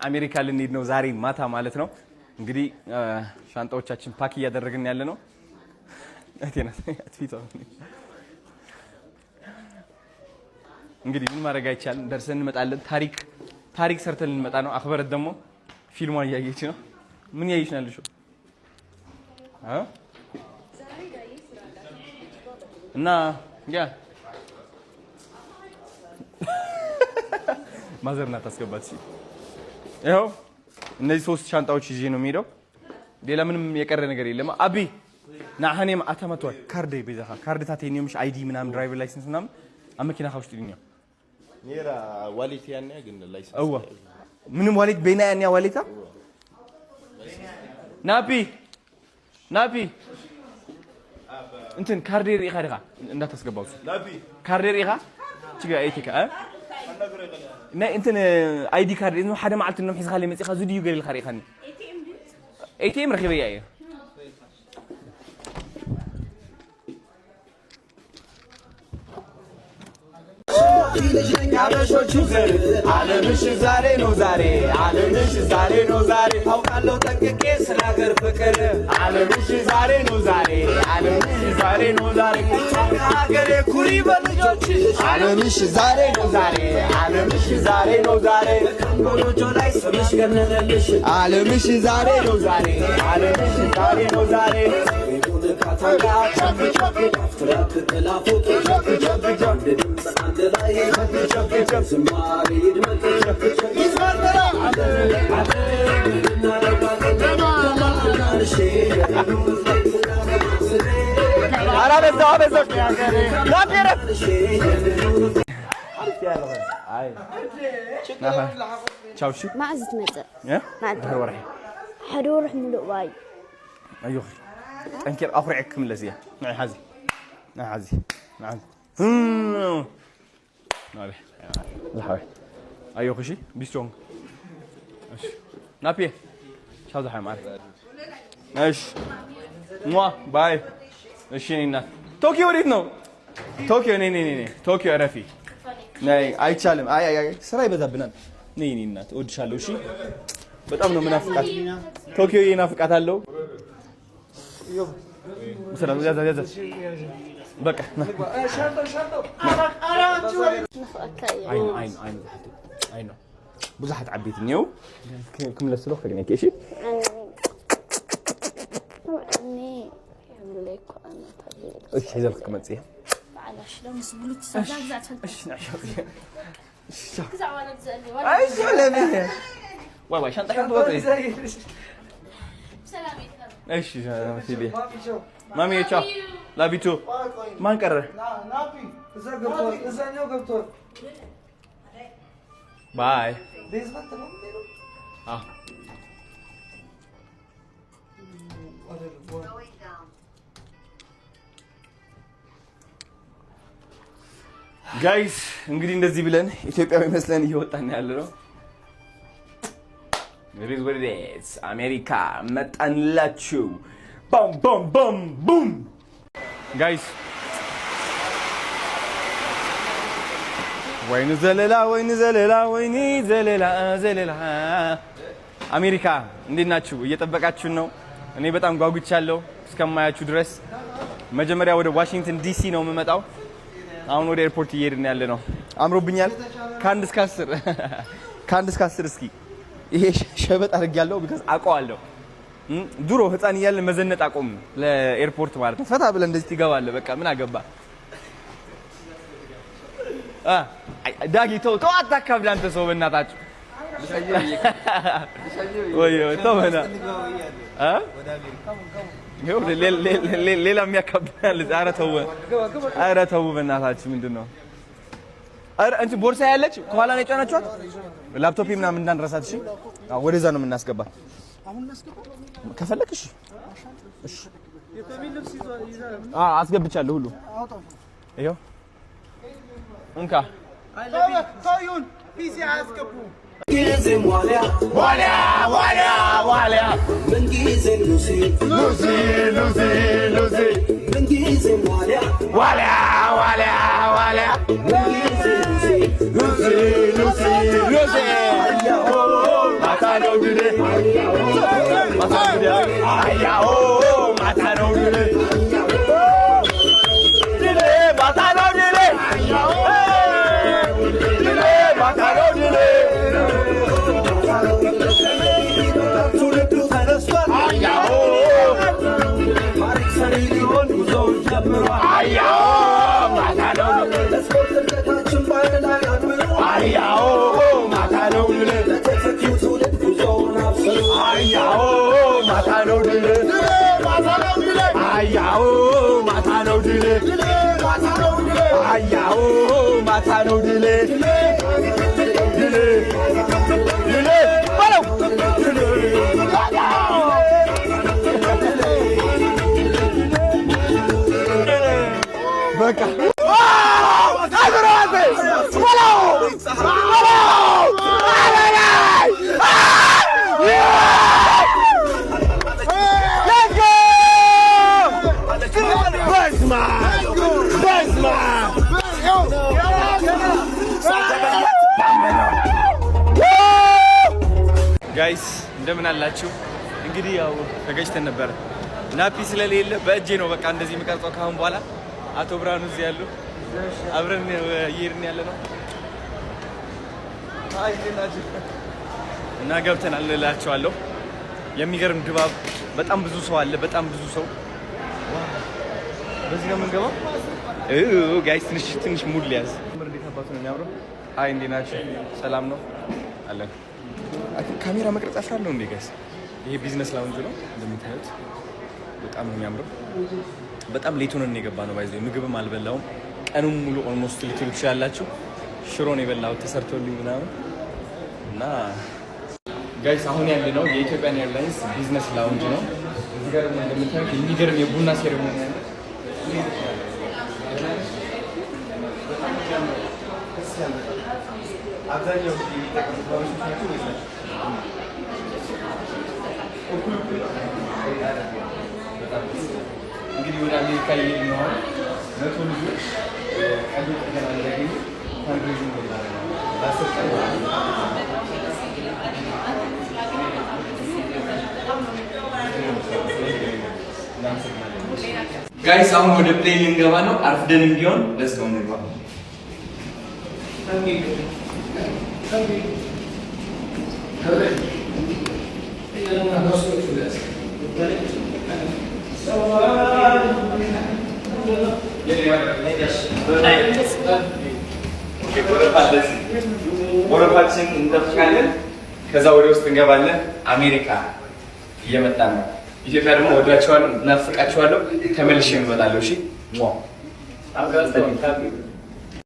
አሜሪካ ልንሄድ ነው ዛሬ ማታ ማለት ነው እንግዲህ ሻንጣዎቻችን ፓክ እያደረግን ያለ ነው እቴና አትፊቶ እንግዲህ ምን ማድረግ አይቻልም ደርሰን እንመጣለን ታሪክ ሰርተን እንመጣ ነው አخبرت ደግሞ ፊልሟን ያያየች ነው ምን ያይሽ ነው ልሽው እና ያ ማዘርና ታስገባት ይሄው እነዚህ ሶስት ሻንጣዎች ይዤ ነው የሚሄደው ሌላ ምንም የቀረ ነገር የለም አቢ ናሐኔም አተመቷል ካርድ ቤዛኻ ካርድ ታቴኒውምሽ አይዲ ምናምን ድራይቨር ላይሰንስ ምናምን አመኪና ኻውሽት ይልኛ ኔራ ዋሌት ያኔ ግን ላይሰንስ አዋ ምንም ዋሌት በእና ያኔ ዋሌታ ናፒ እንትን ካርድ ሪኻ ደኻ እንዳታስገባው ናፒ ካርድ ሪኻ ትጋ አይቲካ ና እንትን አይዲ ካርድ ነው ሓደ ማዓልት ነው ሒዝኻ ለይ መጽኻ ዙድዩ ገሪል ኻሪኻኒ ኤቲኤም ረኺበያ እየ ያበሾቹ ዘር ዓለምሽ ዛሬ ነው ዛሬ ዓለምሽ ዛሬ ነው ዛሬ ታውቃለሁ ጠንቅቄ ስለ ሀገር ፍቅር ዓለምሽ ዛሬ ነው ዛሬ ዓለምሽ ዛሬ ነው ዛሬ ሀገሬ ኩሪ በልጆችሽ ዓለምሽ ዛሬ ነው ዛሬ ዓለምሽ ዛሬ ነው ዛሬ ኮሎጆ ላይ ስምሽ ገነነልሽ ዓለምሽ ዛሬ ነው ዛሬ ዓለምሽ ዛሬ ነው ዛሬ ካታጋ ቸክ ቸክ ፍራት ተላፎቶ ቸክ ቸክ ቸክ አንደ ላይ ቸክ ቸክ ቸክ ዝማሬ ይድመጥ ቸክ ቸክ ይስማርተራ አራ በዛው ላብየረ አይ ቻውሺ ማዕዝ ትመጽእ ማዕዝ ወርሒ ሓደ ወርሕ ሙሉእ ባይ ايوه انكر اخرعكم لزيه نعي حزي نعم نابي الحوي ايوه خشي بيسترونج ماشي نابي شاو زحمه معك ماشي موا باي ماشي نينا طوكيو وريت ነው طوكيو ني طوكيو عرفي ناي አይቻልም አይ ስራ ይበዛብናል ነይ እናት እወድሻለሁ እሺ በጣም ነው ምናፍቃት ቶኪዮ ይናፍቃታለሁ ሰላም ያዛ በቃ ሻንጣው አይኑ ብዙሓት ዓበይቲ ነው ክምለስሎ ከግነኪ እሺ እሺ حيزلك كمصيه علاش لو مسبلوت زعزعت ايش نعشق كزع ولا تزالي ايش ولا بيه واي شنطه حط وطي سلامي ايش يا سيدي مامي تشاو لافي تو ما نقرر ናፒ እዛ ገብቷል እዛኛው ገብቷል باي ቤዝመንት ነው اه ጋይስ እንግዲህ እንደዚህ ብለን ኢትዮጵያዊ መስለን እየወጣን ያለ ነው ሪዝ ወርዴስ አሜሪካ መጣንላችሁ ቦም ቦም ቦም ቡም ጋይስ ወይኑ ዘለላ አሜሪካ እንዴት ናችሁ እየጠበቃችሁ ነው እኔ በጣም ጓጉቻለሁ እስከማያችሁ ድረስ መጀመሪያ ወደ ዋሽንግተን ዲሲ ነው የምመጣው አሁን ወደ ኤርፖርት እየሄድን ያለ ነው አምሮብኛል ከአንድ እስከ 10 እስኪ ይሄ ሸበጥ አድርጌያለሁ ቢካዝ አውቀዋለሁ ድሮ ህፃን እያለ መዘነጥ አቆም ለኤርፖርት ማለት ነው ፈታ ብለን እንደዚህ ትገባለህ በቃ ምን አገባ ዳጊ ተው አታካብድ አንተ ሰው በእናታችሁ ወይ ተውና ይኸው ሌላ የሚያካብዳል ኧረ ተው በእናታችሁ ምንድነው ኧረ አንቺ ቦርሳ ያለች ከኋላ ነው የጫናችኋት ላፕቶፕ ምናምን እንዳንረሳት እሺ ወደዛ ነው የምናስገባት አሁን እናስገባ ከፈለክሽ እሺ የከቢል ልብስ ይዟል አስገብቻለሁ ሁሉ ይኸው እንካ ታዩን ፒሲ አስገቡ ጊዜም ዋሊያ ምንጊዜም ሉሲ ምንጊዜም ዋሊያ ምንጊዜም ሉሲ ማታ ነው ድል አያው ማታ ነው ድል ድል ማታ ነው ድል አያው ድል ማታ ነው ድል ትውልዱ ተነስቷል አያው ታሪክ ሰሪ ሊሆን ጉዞውን ጀምሯል አያው ማታ ነው ድል ለስፖርተኞቻችን ባንዳ ያድምሩ አያው ማታ ነው ድል ለተተኪው ትውልድ ጉዞውን አብስሩ አያው ማታ ነው ድል ማታ ነው ድል አያው ማታ ነው ድል ማታ ነው ድል አያው ማታ ነው ድል ድል ድል ባለው ድል በቃ ጋይስ እንደምን አላችሁ? እንግዲህ ያው ተገጭተን ነበር። ናፒ ስለሌለ በእጄ ነው በቃ እንደዚህ የምቀርጸው ካሁን በኋላ። አቶ ብርሃኑ እዚህ ያሉ አብረን እየሄድን ያለ ነው እና ገብተናል እላቸዋለሁ። የሚገርም ድባብ፣ በጣም ብዙ ሰው አለ፣ በጣም ብዙ ሰው። በዚህ ነው የምንገባው። ጋይስ ትንሽ ሙድ ሊያዝ እንዴት አባቱ ነው የሚያምረው። አይ እንዴት ናችሁ? ሰላም ነው አለን። ካሜራ መቅረጽ አፍራለሁ እንዴ ጋይስ? ይሄ ቢዝነስ ላውንጅ ነው እንደምታዩት። በጣም ነው የሚያምረው። በጣም ሌት ሆነን የገባ ነው ባይዘው። ምግብም አልበላውም ቀኑን ሙሉ ኦልሞስት ልትሉ ትችላላችሁ። ሽሮ ነው የበላሁት ተሰርቶልኝ ምናምን እና ጋይስ አሁን ያለ ነው የኢትዮጵያን ኤርላይንስ ቢዝነስ ላውንጅ ነው። እዚህ ጋር ደግሞ እንደምታዩት የሚገርም የቡና ሴሬሞኒ ያለ አብዛኛው የሚጠቀሙት ባለሾች ናቸው ወይስ ናቸው? እንግዲህ ወደ አሜሪካ እየሄድን ነው። 100 ልጆች ቀዶ ጥገና እንዲያገኙ ፈንድሬዚንግ ነው በ10 ቀን ጋይስ አሁን ወደ ፕሌን ልንገባ ነው። አርፍደንም ቢሆን ለስከው እንግባ። ወረፋችን እንጠብቃለን። ከዛ ወደ ውስጥ እንገባለን። አሜሪካ እየመጣ ነው። ኢትዮጵያ ደግሞ ወዳቸዋለሁ፣ እናፍቃቸዋለሁ። ተመልሼ እመጣለሁ። እሺ